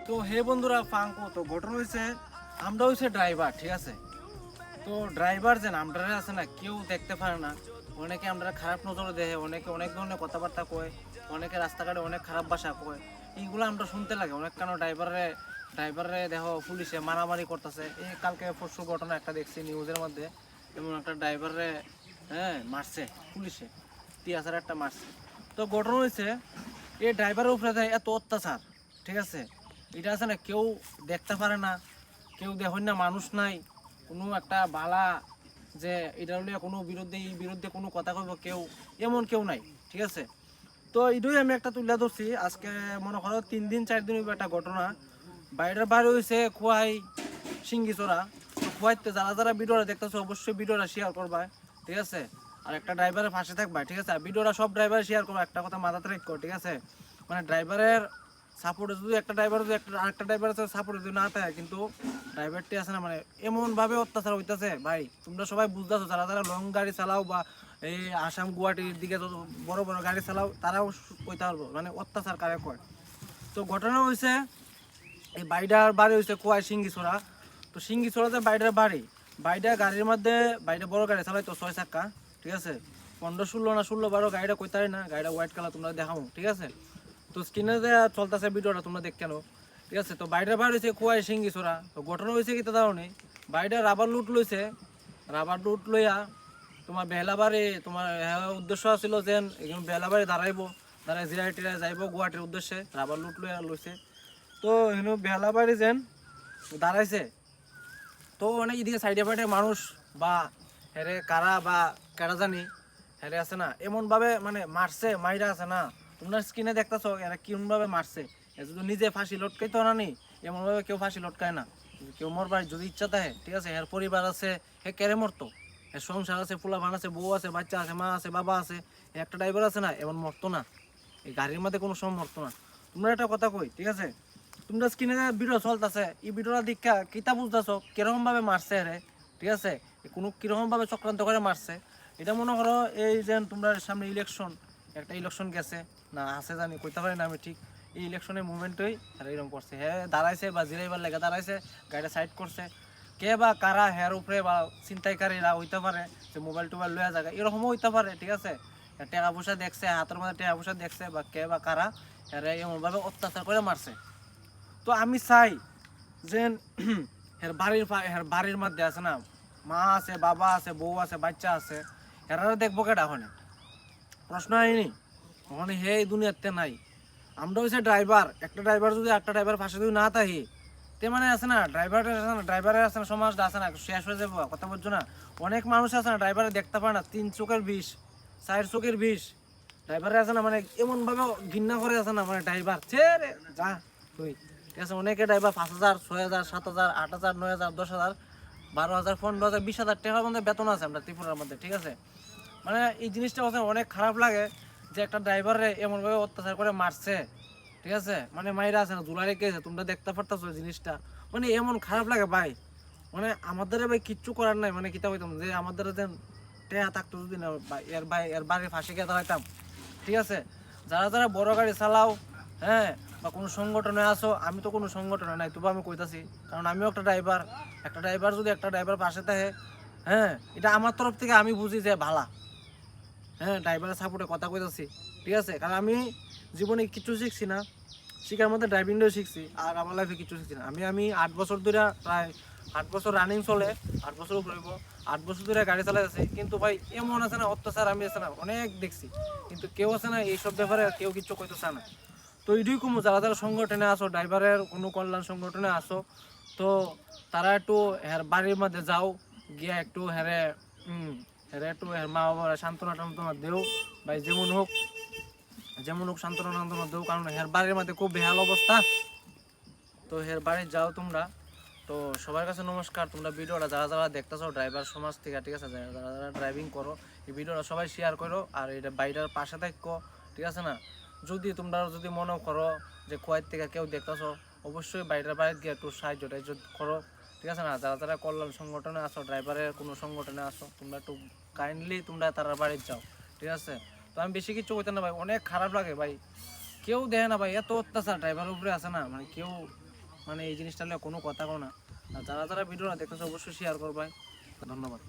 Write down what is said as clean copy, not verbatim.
তো হে বন্ধুরা ফাঙ্কো তো ঘটনা হয়েছে আমরা হয়েছে ড্রাইভার ঠিক আছে। তো ড্রাইভার যে নামটা আছে না কেউ দেখতে পারে না, অনেকে আমরা খারাপ নজরে দেখে, অনেকে অনেক ধরনের কথাবার্তা কয়, অনেকে রাস্তাঘাটে অনেক খারাপ ভাষা কয়, এইগুলো আমরা শুনতে লাগে অনেক। কেন ড্রাইভারে দেখো পুলিশে মারামারি করতেছে। এই কালকে পরশু ঘটনা একটা দেখছি নিউজের মধ্যে, এমন একটা ড্রাইভারে মারছে পুলিশে, টিয়াসার একটা মারছে। তো ঘটনা হয়েছে এই ড্রাইভারের উপরে এত অত্যাচার ঠিক আছে, এটা আছে না কেউ দেখতে পারে না, কেউ দেখেন না, মানুষ নাই কোনো একটা বালা যে এটা হলে কোনো বিরুদ্ধে কোনো কথা কইব কেউ, এমন কেউ নাই ঠিক আছে। তো এটাই আমি একটা তুলে ধরছি আজকে, মনে করো 3 দিন 4 দিন একটা ঘটনা। বাইরের বাইরে হয়েছে খোয়াই সিঙ্গিচোরা। তো খোয়াইতে যারা যারা ভিডিওটা দেখতেছো অবশ্যই ভিডিওটা শেয়ার করবা ঠিক আছে। আর একটা ড্রাইভারের পাশে থাকবা ঠিক আছে। আর ভিডিওটা সব ড্রাইভার শেয়ার করো, একটা কথা মাথাতে রাখো ঠিক আছে। মানে ড্রাইভারের সাপোর্টে যদি একটা ড্রাইভার যদি আরেকটা ড্রাইভারের সাপোর্টে যদি না থাকে, কিন্তু ড্রাইভারটি আছে না মানে এমনভাবে অত্যাচার হইতেছে ভাই, তোমরা সবাই বুঝতেছো, যারা যারা লং গাড়ি চালাও বা এই আসাম গুয়াহাটির দিকে যত বড় বড় গাড়ি চালাও তারাও কইতে পারবো মানে অত্যাচার কারে কয়। তো ঘটনা হয়েছে এই বাইডার বাড়ি হয়েছে কোয়াই সিঙ্গিছড়া। তো সিঙ্গিছড়াতে বাইডার বাড়ি, বাইডা গাড়ির মধ্যে বাইডা বড় গাড়ি চালাই তো 6 চাক্কা ঠিক আছে, 15-16 না 16-12 গাড়িটা কইতারি না, গাড়িটা হোয়াইট কালার তোমরা দেখাও ঠিক আছে। তো স্ক্রিনে যে চলতেছে ভিডিওটা তোমরা দেখ কেন ঠিক আছে। তো বাইডার বাড়ি হয়েছে কোয়াই সিঙ্গিছড়া। তো ঘটনা হয়েছে কি তাও নেই, বাইডা রাবার লুট লইছে, রাবার লুট লইয়া তোমার বেহলাবাড়ি তোমার উদ্দেশ্য ছিল যে বেহলাবাড়ি দাঁড়াইবো, দাঁড়ায় জিরাই টিরাই যাইব গুয়াহাটির উদ্দেশ্যে, রাবার লুট লইয়া লইছে। তো হেন বেহলাবাড়ি যেন দাঁড়াইছে, তো অনেক এদিকে সাইডে ফাইডে মানুষ বা হেরে কারা বা কারা জানি হেরে আছে না এমনভাবে মানে মারছে মাইরা আছে না, তোমরা স্ক্রিনে দেখতেছো এরা কিরমভাবে মারছে। এ যদি নিজে ফাঁসি লটকাইতো না নি, এমনভাবে কেউ ফাঁসি লটকায় না। কেউ মরবার যদি ইচ্ছা থাকে ঠিক আছে, এর পরিবার আছে, হে কেড়ে মরতো, এর সংসার আছে, পোলা ভান আছে, বউ আছে, বাচ্চা আছে, মা আছে, বাবা আছে, একটা ড্রাইভার আছে না এমন মরতো না, এই গাড়ির মধ্যে কোনো সময় মরতো না। তোমরা একটা কথা কই ঠিক আছে, তোমরা স্ক্রিনে ভিডিও চলতেছে এই ভিডিওটা দীক্ষা কিতা বুঝতেছো কিরকম ভাবে মারছে রে ঠিক আছে, কোনো কিরকম ভাবে চক্রান্ত করে মারছে। এটা মনে করো এই যে তোমরা সামনে ইলেকশন, একটা ইলেকশন গেছে না আছে জানি কইতে পারি না আমি ঠিক, এই ইলেকশনের মুভমেন্টই এরকম করছে, হ্যাঁ দাঁড়াইছে বা জিরাইবার লেগে দাঁড়াইছে, গাড়িটা সাইড করছে, কে বা কারা হের উপরে বা ছিনতাইকারীরা হইতে পারে যে মোবাইল টোবাইল লয়ে জায়গা এরকমও হইতে পারে ঠিক আছে। টাকা পয়সা দেখছে, হাতের মধ্যে টাকা পয়সা দেখছে, বা কে বা কারা এরা এমনভাবে অত্যাচার করে মারছে। তো আমি চাই যে এর বাড়ির মধ্যে আছে না মা আছে, বাবা আছে, বউ আছে, বাচ্চা আছে, এরা দেখবো কেটা ওখানে, প্রশ্ন হয়নি ওখানে, হে এই দুনিয়াতে নাই। আমরা হচ্ছে ড্রাইভার, একটা ড্রাইভার যদি একটা ড্রাইভার পাশে যদি না থাকি তে মানে আছে না ড্রাইভারের আছে না সমাজটা আছে না শেষ হয়ে যাবো, কথা বলছো না। অনেক মানুষ আছে না ড্রাইভারে দেখতে পারে না, 3 চোখের বিষ, 4 চোখের বিষ, ড্রাইভারে আছে না মানে এমন ভাবে ঘৃণা করে আছে না মানে ড্রাইভার ছেড়ে যা তুই ঠিক আছে। অনেকে ড্রাইভার 5,000, 6,000, 7,000, 8,000, 9,000, 10,000, 12,000, 15,000, 20,000 টাকার মধ্যে বেতন আছে আমরা ত্রিপুরার মধ্যে ঠিক আছে। মানে এই জিনিসটা অনেক খারাপ লাগে যে একটা ড্রাইভারে এমনভাবে অত্যাচার করে মারছে ঠিক আছে, মানে মাইরা আছে না জুলাই রেখেছে, তোমরা দেখতে পারতেছো জিনিসটা, মানে এমন খারাপ লাগে ভাই। মানে আমাদের ভাই কিচ্ছু করার নাই, মানে কিতা হইতাম যে আমাদের যে টেয়া থাকতো যদি না এর বাড়ির ফাঁসি খেতে হইতাম ঠিক আছে। যারা যারা বড় গাড়ি চালাও হ্যাঁ বা কোনো সংগঠনে আসো, আমি তো কোনো সংগঠনে নাই তবু আমি কইতাছি, কারণ আমিও একটা ড্রাইভার, একটা ড্রাইভার যদি একটা ড্রাইভার পাশে থাকে হ্যাঁ এটা আমার তরফ থেকে আমি বুঝি যে ভালা, হ্যাঁ ড্রাইভারের সাপোর্টে কথা কইতাছি ঠিক আছে। কারণ আমি জীবনে কিছু শিখছি না, শিখার মধ্যে ড্রাইভিংটাও শিখছি, আর আমার লাইফে কিছু শিখছি না। আমি 8 বছর ধরে, প্রায় 8 বছর রানিং চলে, 8 বছর ঘুরব, 8 বছর ধরে গাড়ি চালাতেছি, কিন্তু ভাই এমন আছে না অত্যাচার আমি আছে না অনেক দেখছি, কিন্তু কেউ আছে না এইসব ব্যাপারে কেউ কিছু কইতেছে না। তো এইটুই কমু, যারা যারা সংগঠনে আসো, ড্রাইভারের কোনো কল্যাণ সংগঠনে আসো, তো তারা একটু হের বাড়ির মধ্যে যাও, গিয়া একটু হেরে হেরে একটু হের মা বাবা সান্ত্বনা টান্তনা দেও ভাই, যেমন হোক সান্ত্বনা টান্তনা দেও, কারণ হের বাড়ির মধ্যে খুব বেহাল অবস্থা। তো হের বাড়ি যাও তোমরা। তো সবার কাছে নমস্কার, তোমরা ভিডিওটা যারা যারা দেখতেছো ড্রাইভার সমাজ থেকে ঠিক আছে, যারা যারা ড্রাইভিং করো এই ভিডিওটা সবাই শেয়ার করো, আর এটা বাইরের পাশে থাকো ঠিক আছে না। যদি তোমরা যদি মনে করো যে কোয়াইট থেকে কেউ দেখতেছো, অবশ্যই বাইরের বাড়িতে গিয়ে একটু সাহায্য টাহায্য করো ঠিক আছে না। যারা যারা কল্যাণ সংগঠনে আসো, ড্রাইভারের কোনো সংগঠনে আসো, তোমরা একটু কাইন্ডলি তোমরা তারা বাড়িতে যাও ঠিক আছে। তো আমি বেশি কিছু কইতে না ভাই, অনেক খারাপ লাগে ভাই, কেউ দেখে না ভাই, এত অত্যাচার ড্রাইভারের উপরে আছে না, মানে কেউ মানে এই জিনিসটা নিয়ে কোনো কথা কো না। আর যারা যারা ভিডিওটা দেখতেছে অবশ্যই শেয়ার করবে। ধন্যবাদ।